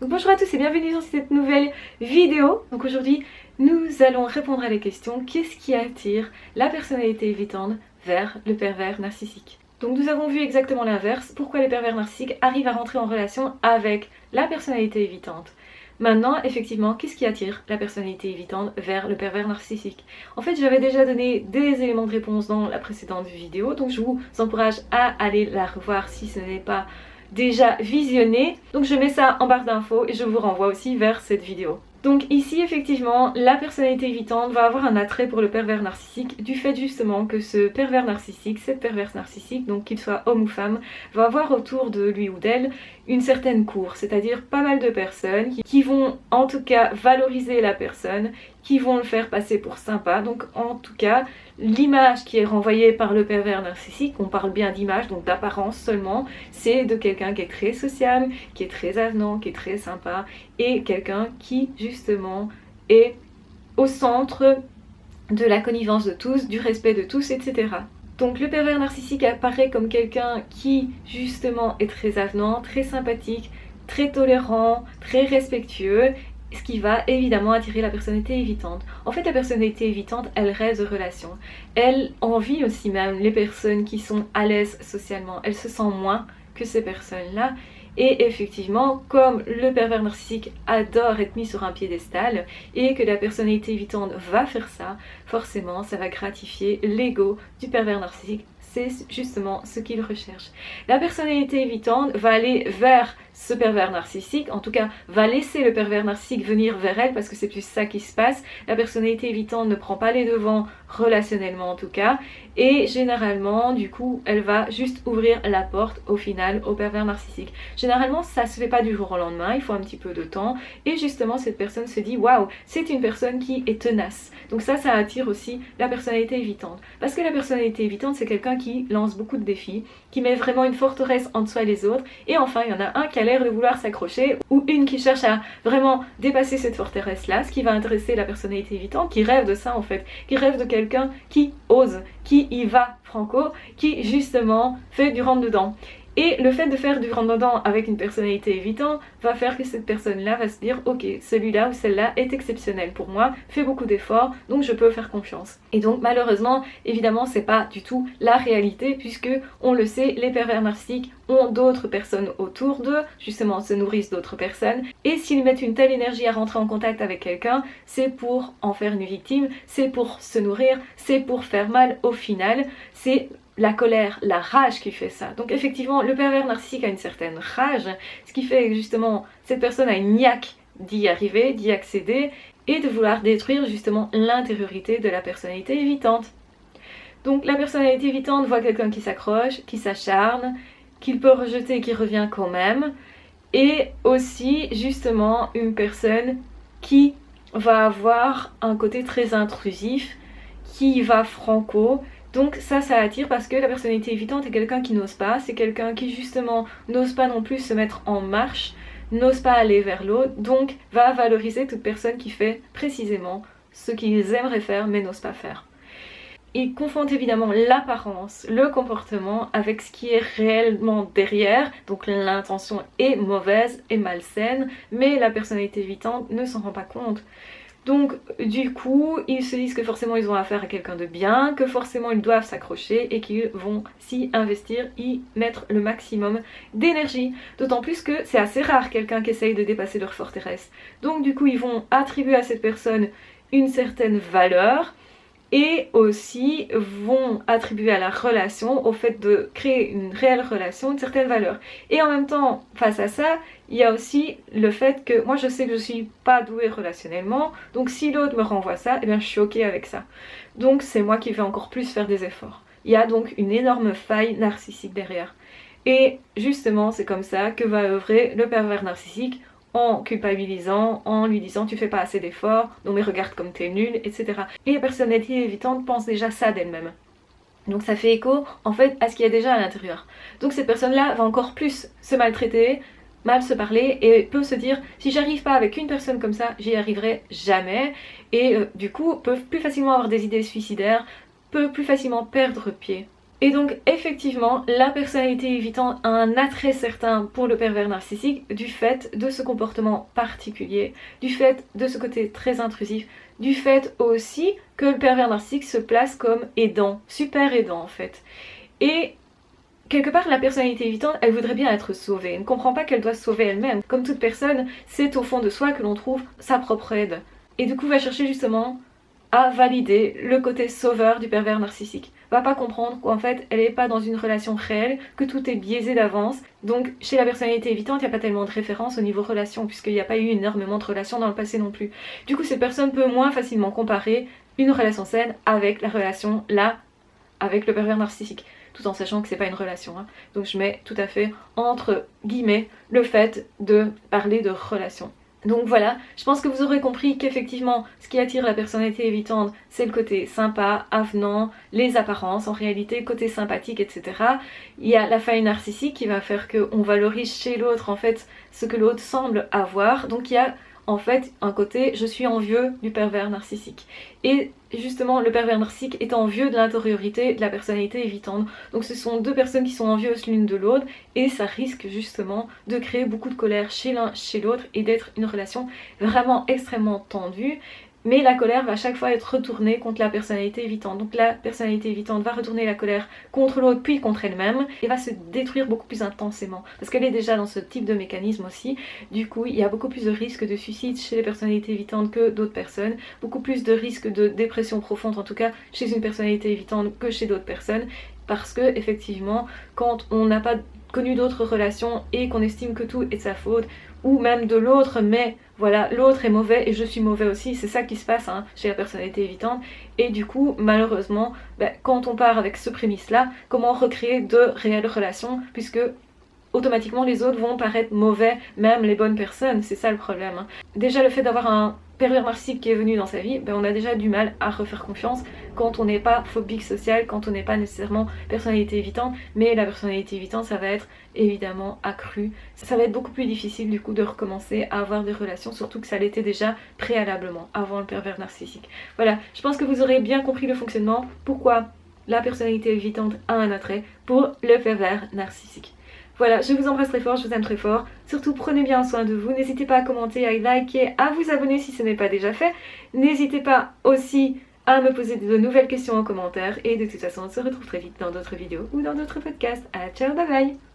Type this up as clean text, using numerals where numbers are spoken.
Donc bonjour à tous et bienvenue dans cette nouvelle vidéo. Donc aujourd'hui nous allons répondre à la question: qu'est-ce qui attire la personnalité évitante vers le pervers narcissique? Donc nous avons vu exactement l'inverse, pourquoi les pervers narcissiques arrivent à rentrer en relation avec la personnalité évitante. Maintenant, effectivement, qu'est-ce qui attire la personnalité évitante vers le pervers narcissique? En fait, j'avais déjà donné des éléments de réponse dans la précédente vidéo, donc je vous encourage à aller la revoir si ce n'est pas déjà visionné. Donc je mets ça en barre d'infos et je vous renvoie aussi vers cette vidéo. Donc ici effectivement la personnalité évitante va avoir un attrait pour le pervers narcissique du fait justement que ce pervers narcissique, cette perverse narcissique, donc qu'il soit homme ou femme, va avoir autour de lui ou d'elle une certaine cour, c'est-à-dire pas mal de personnes qui vont en tout cas valoriser la personne, qui vont le faire passer pour sympa. Donc en tout cas l'image qui est renvoyée par le pervers narcissique, on parle bien d'image, donc d'apparence seulement, c'est de quelqu'un qui est très sociable, qui est très avenant, qui est très sympa et quelqu'un qui justement est au centre de la connivence de tous, du respect de tous, etc. Donc le pervers narcissique apparaît comme quelqu'un qui justement est très avenant, très sympathique, très tolérant, très respectueux, ce qui va évidemment attirer la personnalité évitante. En fait, la personnalité évitante, elle rêve de relations. Elle envie aussi même les personnes qui sont à l'aise socialement. Elle se sent moins que ces personnes-là. Et effectivement, comme le pervers narcissique adore être mis sur un piédestal et que la personnalité évitante va faire ça, forcément, ça va gratifier l'ego du pervers narcissique. C'est justement ce qu'il recherche. La personnalité évitante va aller vers ce pervers narcissique, en tout cas va laisser le pervers narcissique venir vers elle parce que c'est plus ça qui se passe. La personnalité évitante ne prend pas les devants relationnellement en tout cas, et généralement du coup elle va juste ouvrir la porte au final au pervers narcissique. Généralement ça se fait pas du jour au lendemain, il faut un petit peu de temps, et justement cette personne se dit waouh, c'est une personne qui est tenace. Donc ça attire aussi la personnalité évitante, parce que la personnalité évitante c'est quelqu'un qui lance beaucoup de défis, qui met vraiment une forteresse entre soi et les autres, et enfin il y en a un qui a l'air de vouloir s'accrocher, ou une qui cherche à vraiment dépasser cette forteresse là, ce qui va intéresser la personnalité évitante, qui rêve de ça en fait, qui rêve de quelqu'un qui ose, qui y va franco, qui justement fait du rentre dedans. Et le fait de faire du rentre-dedans avec une personnalité évitante va faire que cette personne-là va se dire ok, celui-là ou celle-là est exceptionnel pour moi, fait beaucoup d'efforts, donc je peux faire confiance. Et donc malheureusement, évidemment, c'est pas du tout la réalité puisque, on le sait, les pervers narcissiques ont d'autres personnes autour d'eux, justement se nourrissent d'autres personnes, et s'ils mettent une telle énergie à rentrer en contact avec quelqu'un, c'est pour en faire une victime, c'est pour se nourrir, c'est pour faire mal au final, c'est la colère, la rage qui fait ça. Donc effectivement, le pervers narcissique a une certaine rage, ce qui fait que justement cette personne a une niaque d'y arriver, d'y accéder, et de vouloir détruire justement l'intériorité de la personnalité évitante. Donc la personnalité évitante voit quelqu'un qui s'accroche, qui s'acharne, qu'il peut rejeter et qui revient quand même, et aussi justement une personne qui va avoir un côté très intrusif, qui va franco. Donc ça attire parce que la personnalité évitante est quelqu'un qui n'ose pas, c'est quelqu'un qui justement n'ose pas non plus se mettre en marche, n'ose pas aller vers l'autre, donc va valoriser toute personne qui fait précisément ce qu'ils aimeraient faire mais n'osent pas faire. Ils confondent évidemment l'apparence, le comportement avec ce qui est réellement derrière, donc l'intention est mauvaise et malsaine, mais la personnalité évitante ne s'en rend pas compte. Donc du coup, ils se disent que forcément ils ont affaire à quelqu'un de bien, que forcément ils doivent s'accrocher et qu'ils vont s'y investir, y mettre le maximum d'énergie. D'autant plus que c'est assez rare quelqu'un qui essaye de dépasser leur forteresse. Donc du coup ils vont attribuer à cette personne une certaine valeur, et aussi vont attribuer à la relation, au fait de créer une réelle relation, une certaine valeur. Et en même temps, face à ça, il y a aussi le fait que moi je sais que je suis pas douée relationnellement, donc si l'autre me renvoie ça, eh bien je suis ok avec ça. Donc c'est moi qui vais encore plus faire des efforts. Il y a donc une énorme faille narcissique derrière. Et justement c'est comme ça que va œuvrer le pervers narcissique, en culpabilisant, en lui disant tu fais pas assez d'efforts, non mais regarde comme t'es nul, etc. Et les personnalités évitantes pensent déjà ça d'elles-mêmes. Donc ça fait écho en fait à ce qu'il y a déjà à l'intérieur. Donc cette personne-là va encore plus se maltraiter, mal se parler, et peut se dire si j'arrive pas avec une personne comme ça, j'y arriverai jamais, et du coup peuvent plus facilement avoir des idées suicidaires, peut plus facilement perdre pied Et donc effectivement, la personnalité évitante a un attrait certain pour le pervers narcissique du fait de ce comportement particulier, du fait de ce côté très intrusif, du fait aussi que le pervers narcissique se place comme aidant, super aidant en fait. Et quelque part, la personnalité évitante, elle voudrait bien être sauvée. Elle ne comprend pas qu'elle doit se sauver elle-même. Comme toute personne, c'est au fond de soi que l'on trouve sa propre aide. Et du coup, va chercher justement à valider le côté sauveur du pervers narcissique. Va pas comprendre qu'en fait, elle n'est pas dans une relation réelle, que tout est biaisé d'avance. Donc, chez la personnalité évitante, il n'y a pas tellement de références au niveau relation, puisqu'il n'y a pas eu énormément de relations dans le passé non plus. Du coup, cette personne peut moins facilement comparer une relation saine avec la relation là, avec le pervers narcissique, tout en sachant que c'est pas une relation. Hein. Donc je mets tout à fait entre guillemets le fait de parler de relation. Donc voilà, je pense que vous aurez compris qu'effectivement, ce qui attire la personnalité évitante, c'est le côté sympa, avenant, les apparences, en réalité, côté sympathique, etc. Il y a la faille narcissique qui va faire qu'on valorise chez l'autre, en fait, ce que l'autre semble avoir. Donc il y a en fait un côté je suis envieux du pervers narcissique. Et justement le pervers narcissique est envieux de l'intériorité de la personnalité évitante. Donc ce sont deux personnes qui sont envieuses l'une de l'autre et ça risque justement de créer beaucoup de colère chez l'un chez l'autre et d'être une relation vraiment extrêmement tendue. Mais la colère va à chaque fois être retournée contre la personnalité évitante. Donc la personnalité évitante va retourner la colère contre l'autre puis contre elle-même et va se détruire beaucoup plus intensément. Parce qu'elle est déjà dans ce type de mécanisme aussi. Du coup, il y a beaucoup plus de risques de suicide chez les personnalités évitantes que d'autres personnes. Beaucoup plus de risques de dépression profonde, en tout cas chez une personnalité évitante que chez d'autres personnes. Parce que effectivement, quand on n'a pas connu d'autres relations et qu'on estime que tout est de sa faute, ou même de l'autre, mais voilà, l'autre est mauvais et je suis mauvais aussi, c'est ça qui se passe hein, chez la personnalité évitante. Et du coup, malheureusement, quand on part avec ce prémisse-là, comment recréer de réelles relations, puisque automatiquement les autres vont paraître mauvais, même les bonnes personnes, c'est ça le problème. Hein. Déjà le fait d'avoir un pervers narcissique qui est venu dans sa vie, on a déjà du mal à refaire confiance quand on n'est pas phobique social, quand on n'est pas nécessairement personnalité évitante, mais la personnalité évitante ça va être évidemment accru. Ça va être beaucoup plus difficile du coup de recommencer à avoir des relations, surtout que ça l'était déjà préalablement, avant le pervers narcissique. Voilà, je pense que vous aurez bien compris le fonctionnement, pourquoi la personnalité évitante a un attrait pour le pervers narcissique. Voilà, je vous embrasse très fort, je vous aime très fort. Surtout, prenez bien soin de vous. N'hésitez pas à commenter, à liker, à vous abonner si ce n'est pas déjà fait. N'hésitez pas aussi à me poser de nouvelles questions en commentaire. Et de toute façon, on se retrouve très vite dans d'autres vidéos ou dans d'autres podcasts. Ciao, bye bye!